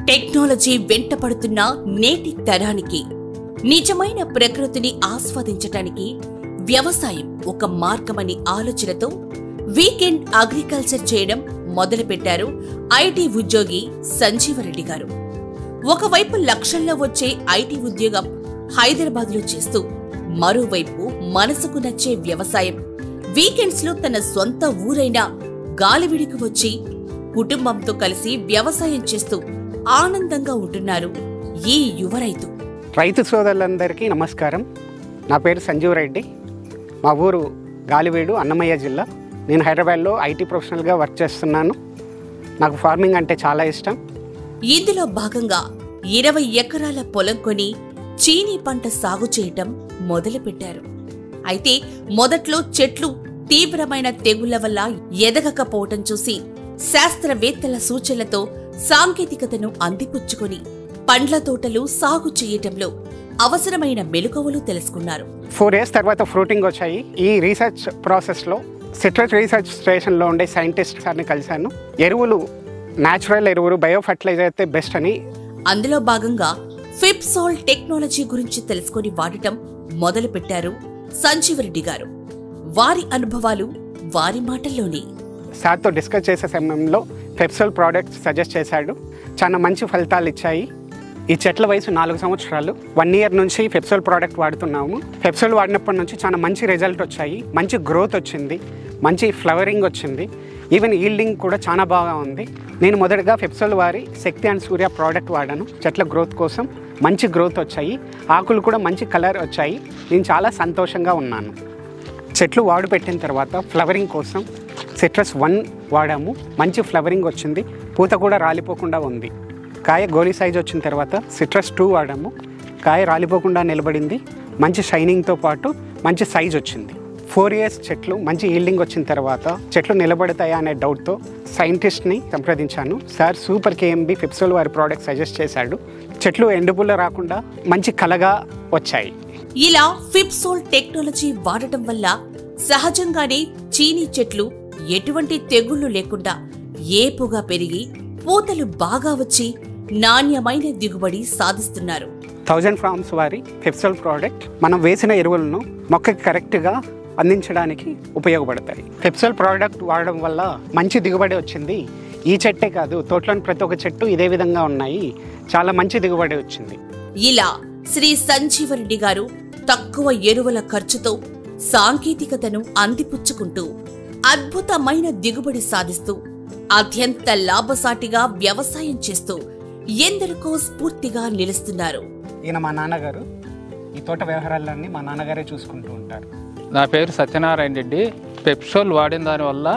Technology వెంటపడుతున్న నేటి తరానికి నిజమైన ప్రకృతిని ఆస్వాదించటానికి వ్యవసాయం ఒక మార్గమని ఆలోచనతో వీకెండ్ అగ్రికల్చర్ చేయడం మొదలుపెట్టారు ఐటీ ఉద్యోగి సంజీవరెడ్డి గారు. ఒకవైపు లక్షల్లో వచ్చే ఐటీ ఉద్యోగం హైదరాబాద్లో చేస్తూ, మరోవైపు మనసుకు నచ్చే వ్యవసాయం వీకెండ్స్ లో తన సొంత ఊరైన గాలివిడికి వచ్చి కుటుంబంతో కలిసి వ్యవసాయం చేస్తూ ఆనందంగా ఉంటున్నారు ఈ యువ రైతు. రైతు సోదరులందరికీ నమస్కారం. నా పేరు సంజీవరెడ్డి. మా ఊరు గాలివీడు, అన్నమయ్య జిల్లా. నేను హైదరాబాద్లో ఐటీ ప్రొఫెషనల్గా వర్క్ చేస్తున్నాను. నాకు ఫార్మింగ్ అంటే చాలా ఇష్టం. ఇందులో భాగంగా 20 ఎకరాల పొలం కొని చీనీ పంట సాగు చేయటం మొదలుపెట్టారు. అయితే మొదట్లో చెట్లు తీవ్రమైన తెగుళ్ల వల్ల ఎదగకపోవటం చూసి శాస్త్రవేత్తల సూచనలతో సాంకేతికతను అందిపుచ్చుకొని పండ్ల తోటలు సాగు చేయటంలో అవసరమైన మెలకువలు తెలుసుకున్నారు. 4 years తర్వాత ఫ్రూటింగ్ వచ్చాయి. ఈ రీసెర్చ్ ప్రాసెస్లో సిట్రస్ రీసెర్చ్ స్టేషన్లో ఉండే సైంటిస్ట్ సార్ని కలిశాను. ఎరువులు, న్యాచురల్ ఎరువులు, బయో ఫర్టిలైజర్ అయితే బెస్ట్ అని. అందులో భాగంగా ఫిప్సోల్ టెక్నాలజీ గురించి తెలుసుకొని వాడటం మొదలుపెట్టారు సంజీవరెడ్డి గారు. వారి అనుభవాలు వారి మాటల్లోనే. సార్తో డిస్కస్ చేసే సమయంలో ఫిప్సోల్ ప్రోడక్ట్స్ సజెస్ట్ చేశాడు. చాలా మంచి ఫలితాలు ఇచ్చాయి. ఈ చెట్ల వయసు 4 సంవత్సరాలు. 1 year నుంచి ఫిప్సోల్ ప్రోడక్ట్ వాడుతున్నాము. ఫిప్సోల్ వాడినప్పటి నుంచి చాలా మంచి రిజల్ట్ వచ్చాయి. మంచి గ్రోత్ వచ్చింది, మంచి ఫ్లవరింగ్ వచ్చింది, ఈవెన్ ఈల్డింగ్ కూడా చాలా బాగా ఉంది. నేను మొదటగా ఫిప్సోల్ వారి శక్తి అండ్ సూర్య ప్రోడక్ట్ వాడాను. చెట్ల గ్రోత్ కోసం మంచి గ్రోత్ వచ్చాయి, ఆకులు కూడా మంచి కలర్ వచ్చాయి. నేను చాలా సంతోషంగా ఉన్నాను. చెట్లు వాడు పెట్టిన తర్వాత ఫ్లవరింగ్ కోసం సిట్రస్ 1 వాడాము. మంచి ఫ్లవరింగ్ వచ్చింది, పూత కూడా రాలిపోకుండా ఉంది. కాయ గోలీ సైజ్ వచ్చిన తర్వాత సిట్రస్ 2 వాడాము. కాయ రాలిపోకుండా నిలబడింది, మంచి షైనింగ్తో పాటు మంచి సైజ్ వచ్చింది. 4 years చెట్లు మంచి ఈల్డింగ్ వచ్చిన తర్వాత చెట్లు నిలబడతాయా అనే డౌట్తో సైంటిస్ట్ని సంప్రదించాను. సార్ సూపర్ కేఎంబి ఫిప్సోల్ వారి ప్రోడక్ట్ సజెస్ట్ చేశాడు. చెట్లు ఎండుపుల్ల రాకుండా మంచి కలగా వచ్చాయి. ఇలా ఫిప్సోల్ టెక్నాలజీ వాడటం వల్ల సహజంగానే చీనీ చెట్లు ఎటువంటి తెగుళ్లు లేకుండా ఏపుగా పెరిగి పూతలు బాగా వచ్చి నాణ్యమైన దిగుబడి సాధిస్తున్నారు. 1000 Farms వారి ఫిప్సోల్ ప్రోడక్ట్ మనం వేసిన ఎరువులను మొక్కకి కరెక్ట్గా అందించడానికి ఉపయోగపడతాయి. ఫిప్సోల్ ప్రోడక్ట్ వాడడం వల్ల మంచి దిగుబడి వచ్చింది. ఈ చెట్టే కాదు, తోటలోని ప్రతి ఒక్క చెట్టు ఇదే విధంగా ఉన్నాయి. చాలా మంచి దిగుబడి వచ్చింది. ఇలా శ్రీ సంజీవరెడ్డి గారు తక్కువ ఎరువుల ఖర్చుతో సాంకేతికతను అందిపుచ్చుకుంటూ అద్భుతమైన దిగుబడి సాధిస్తూ అత్యంత లాభసాటిగా వ్యవసాయం చేస్తూ ఎందరికో స్ఫూర్తిగా నిలుస్తున్నారు. ఈయన మా నాన్నగారు. ఈ తోట వ్యవహారాలన్నీ మా నాన్నగారే చూసుకుంటూ ఉంటారు. నా పేరు సత్యనారాయణ రెడ్డి. ఫిప్సోల్ వాడిన దానివల్ల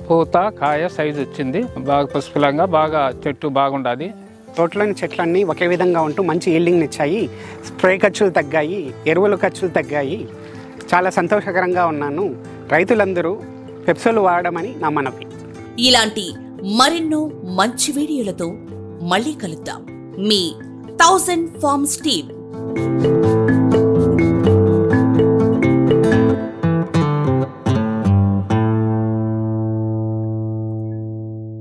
పూత, కాయ సైజు వచ్చింది. బాగా పుష్పలంగా, బాగా చెట్టు బాగుండదు. తోటలోని చెట్లన్నీ ఒకే విధంగా ఉంటూ మంచి ఈల్డింగ్ ఇచ్చాయి. స్ప్రే ఖర్చులు తగ్గాయి, ఎరువుల ఖర్చులు తగ్గాయి. చాలా సంతోషకరంగా ఉన్నాను. రైతులందరూ ఫిప్సోల్ వాడమని నా మనవి. ఇలాంటి మరెన్నో మంచి వీడియోలతో మళ్ళీ కలుద్దాం. మీ 1000 Farms టీమ్.